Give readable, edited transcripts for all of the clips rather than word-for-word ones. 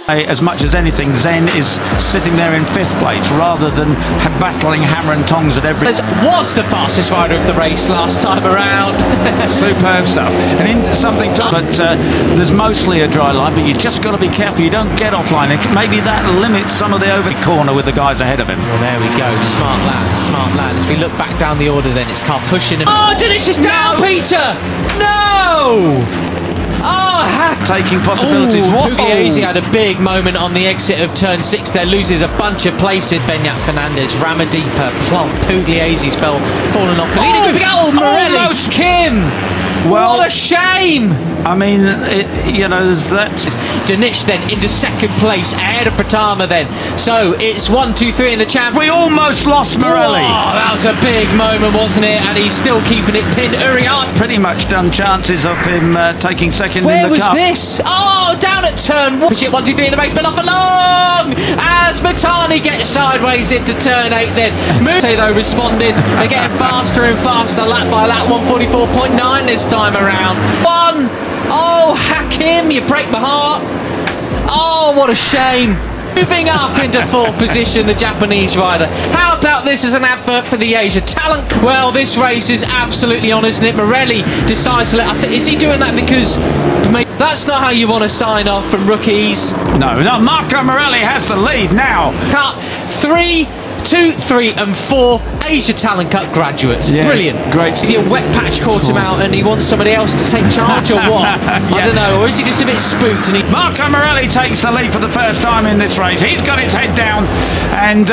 As much as anything, Zen is sitting there in 5th place rather than battling hammer and tongs at every... Was the fastest rider of the race last time around. Superb stuff. And in something to... But there's mostly a dry line, but you just got to be careful you don't get offline. Maybe that limits some of the over corner with the guys ahead of him. Well, there we go. Smart lad, smart lad. As we look back down the order then, it's Carl pushing him. Oh, Delicious down, no. Peter! No! Oh, taking possibilities. Pugliese had a big moment on the exit of turn 6 there, loses a bunch of places. Benyat Fernandez, Ramadeepa, plump. Pugliese's fallen off the leading group. Oh, Morelli, Kim! Well, what a shame! I mean, you know, there's that. Danish then into 2nd place, ahead of Pratama then. So it's 1, 2, 3 in the champ. We almost lost Morelli. Oh, that was a big moment, wasn't it? And he's still keeping it pinned. Uriarte. Pretty much done chances of him taking 2nd Where in the cup. Where was this? Oh, down at turn 1. 1, 2, 3 in the race, but off along! As Matani gets sideways into turn 8 then. Muda though responding. They're getting faster and faster, lap by lap. 144.9 this time around. Oh, Hakim, you break my heart. Oh, what a shame. Moving up into 4th position, the Japanese rider. How about this as an advert for the Asia talent? Well, this race is absolutely on, isn't it? Morelli decides to let... Is he doing that because... That's not how you want to sign off from rookies. No, Marco Morelli has the lead now. Cut 3, 2, 3 and 4 Asia Talent Cup graduates. Yeah, brilliant. Great. Maybe a wet patch caught him out and he wants somebody else to take charge or what? Yeah. I don't know. Or is he just a bit spooked? And Marco Morelli takes the lead for the first time in this race. He's got his head down and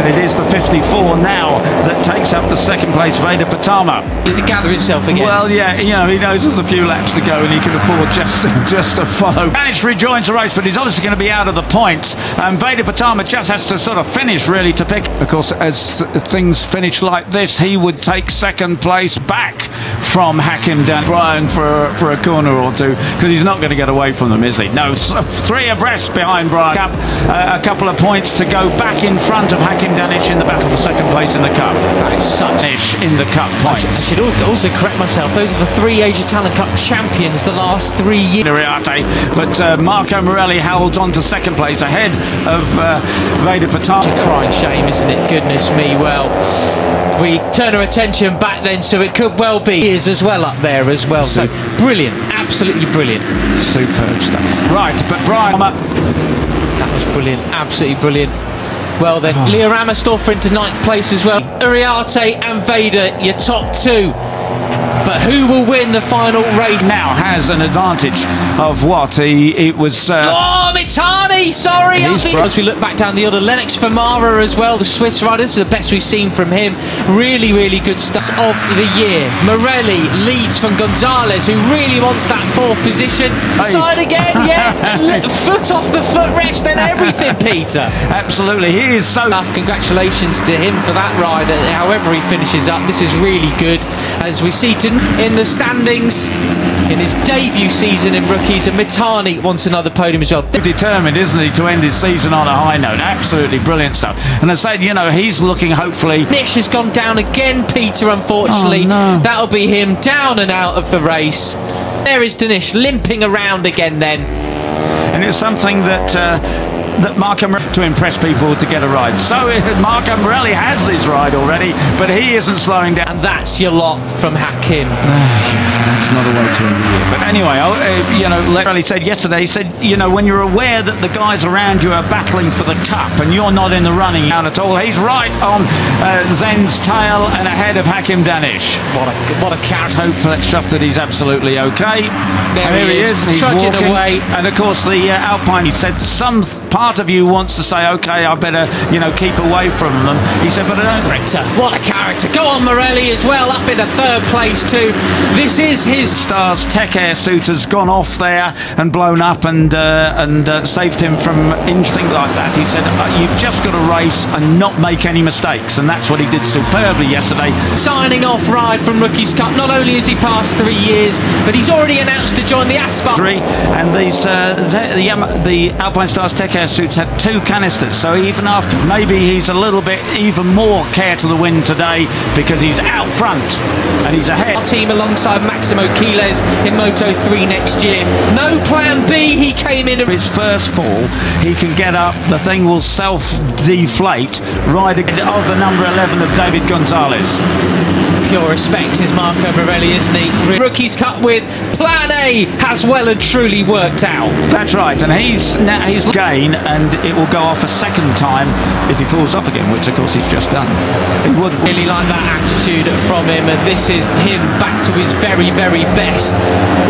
it is the 54 now that takes up the 2nd place, Veda Pratama. He's to gather himself again. Well, yeah, you know, he knows there's a few laps to go and he can afford just to follow. Spanish rejoins the race, but he's obviously going to be out of the points. Veda Pratama just has to sort of finish really to pick. Of course, as things finish like this, he would take 2nd place back from Hakim down Brian for a corner or two, because he's not going to get away from them, is he? No, 3 abreast behind Brian. A couple of points to go back in front of Hakim Danish in the battle for 2nd place in the cup. That is such in the cup points. I should also correct myself. Those are the 3 Asia Talent Cup champions the last 3 years. But Marco Morelli holds on to 2nd place ahead of Veda Pratama. It's a crying shame, isn't it? Goodness me. Well, we turn our attention back then, so it could well be he is as well up there as well. So brilliant, absolutely brilliant. Superb stuff. Right, but Brian... That was brilliant, absolutely brilliant. Well then, Leo Ramersdorfer into 9th place as well. Uriarte and Veda, your top 2. But who will win the final race? Now has an advantage of what it was... Oh, Mitani! Sorry! As we look back down the order, Lennox Famara as well, the Swiss rider. This is the best we've seen from him. Really, really good stuff of the year. Morelli leads from Gonzalez, who really wants that 4th position. Side again, yeah! Foot off the footrest and everything, Peter. Absolutely, he is so... Congratulations to him for that ride, however he finishes up. This is really good. As we see in the standings in his debut season in rookies, and Mitani wants another podium as well. Determined, isn't he, to end his season on a high note? Absolutely brilliant stuff. And I said, you know, he's looking hopefully... Nish has gone down again, Peter, unfortunately. Oh, no. That'll be him down and out of the race. There is Danish limping around again then. And it's something that Marco Morelli to impress people to get a ride. So Marco Morelli has his ride already, but he isn't slowing down. And that's your lot from Hakim. That's not a way to end the year. But anyway, you know, Morelli said yesterday, he said, you know, when you're aware that the guys around you are battling for the cup and you're not in the running down at all, he's right on Zen's tail and ahead of Hakim Danish. What a carrot. Let's trust that he's absolutely okay. There he is. He's trudging away. And of course the Alpine, he said, some part of you wants to say, okay, I better, you know, keep away from them. He said, but I don't. Rector, what a character. Go on, Morelli as well, up into 3rd place too. This is his... Star's tech air suit has gone off there and blown up and saved him from things like that. He said, you've just got to race and not make any mistakes, and that's what he did superbly yesterday. Signing off ride from Rookies Cup. Not only has he passed 3 years, but he's already announced to join the Aspar. And these the Alpine Stars tech care suit's had 2 canisters, so even after, maybe he's a little bit even more care to the wind today because he's out front and he's ahead. Our team alongside Maximo Quiles in Moto3 next year. No plan B, he came in. His first fall, he can get up, the thing will self-deflate right ahead of the number 11 of David Gonzalez. Pure respect is Marco Morelli, isn't he? Rookies Cup with Plan A has well and truly worked out. That's right, and he's gain, and it will go off a second time if he falls off again, which of course he's just done. He would really like that attitude from him, and this is him back to his very, very best.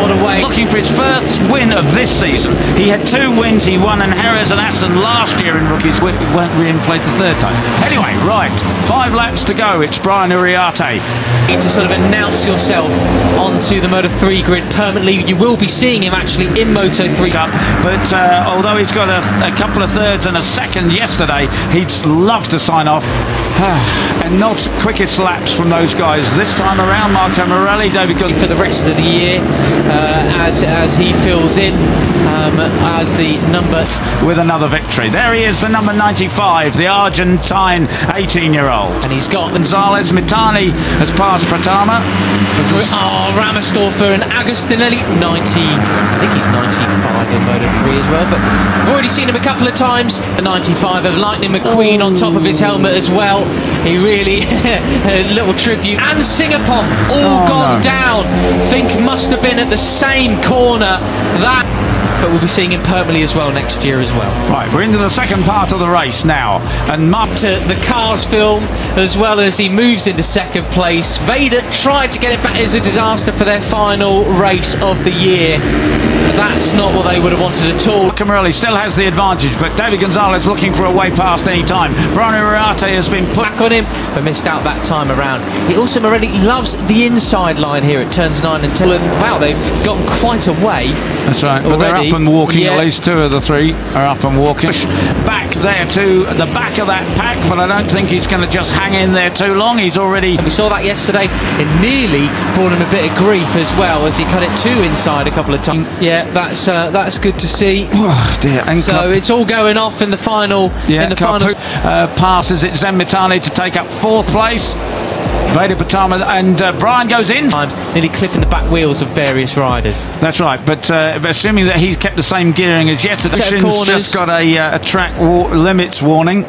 What a way. Looking for his first win of this season. He had 2 wins. He won in Jerez and Assen last year in rookies. Won't reinflate the third time. Anyway, right, 5 laps to go. It's Brian Uriarte. To sort of announce yourself onto the Moto3 grid permanently. You will be seeing him actually in Moto3 Cup. But although he's got a couple of thirds and a second yesterday, he'd love to sign off. And not quickest laps from those guys this time around. Marco Morelli, David Gunn for the rest of the year as he fills in as the number with another victory. There he is, the number 95, the Argentine 18-year-old, and he's got Gonzalez. Mitani has passed Pratama. Oh, Ramostorfer and Agostinelli 90. I think he's 95 in Moto3 as well, but I've already seen him a couple of times. The 95 of Lightning McQueen on top of his helmet as well. He really a little tribute. And Singapore all gone down. Think must have been at the same corner. But we'll be seeing him permanently as well next year as well. Right, we're into the second part of the race now, and to the Cars film as well as he moves into second place. Veda tried to get it back as a disaster for their final race of the year. But that's not what they would have wanted at all. Morelli still has the advantage, but David Gonzalez looking for a way past any time. Brian Uriarte has been put back on him, but missed out that time around. He also, Morelli loves the inside line here at turns 9 and 10. Wow, they've gone quite a way. That's right, but they're up and walking. At least 2 of the 3 are up and walking. Back there to the back of that pack, but I don't think he's going to just hang in there too long. He's already... We saw that yesterday. It nearly brought him a bit of grief as well as he cut it 2 inside a couple of times. Yeah, that's good to see. Oh dear. And so it's all going off in the final. Yeah, in the final passes it Zen Mitani to take up 4th place. Veda Pratama and Brian goes in. Nearly clipping the back wheels of various riders. That's right, but assuming that he's kept the same gearing as yesterday, Shin's just got a track limits warning.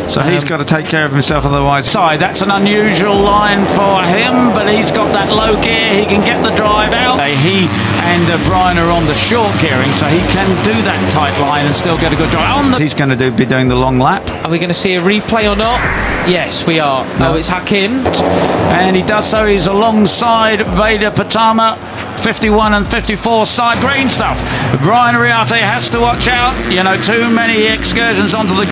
So he's got to take care of himself otherwise. That's an unusual line for him, but he's got that low gear. He can get the drive out. He and Brian are on the short gearing, so he can do that tight line and still get a good drive. He's going to be doing the long lap. Are we going to see a replay or not? Yes, we are. No. Oh, it's Hakim. And he does so. He's alongside Veda Pratama. 51 and 54 side green stuff. Brian Uriarte has to watch out. You know, too many excursions onto the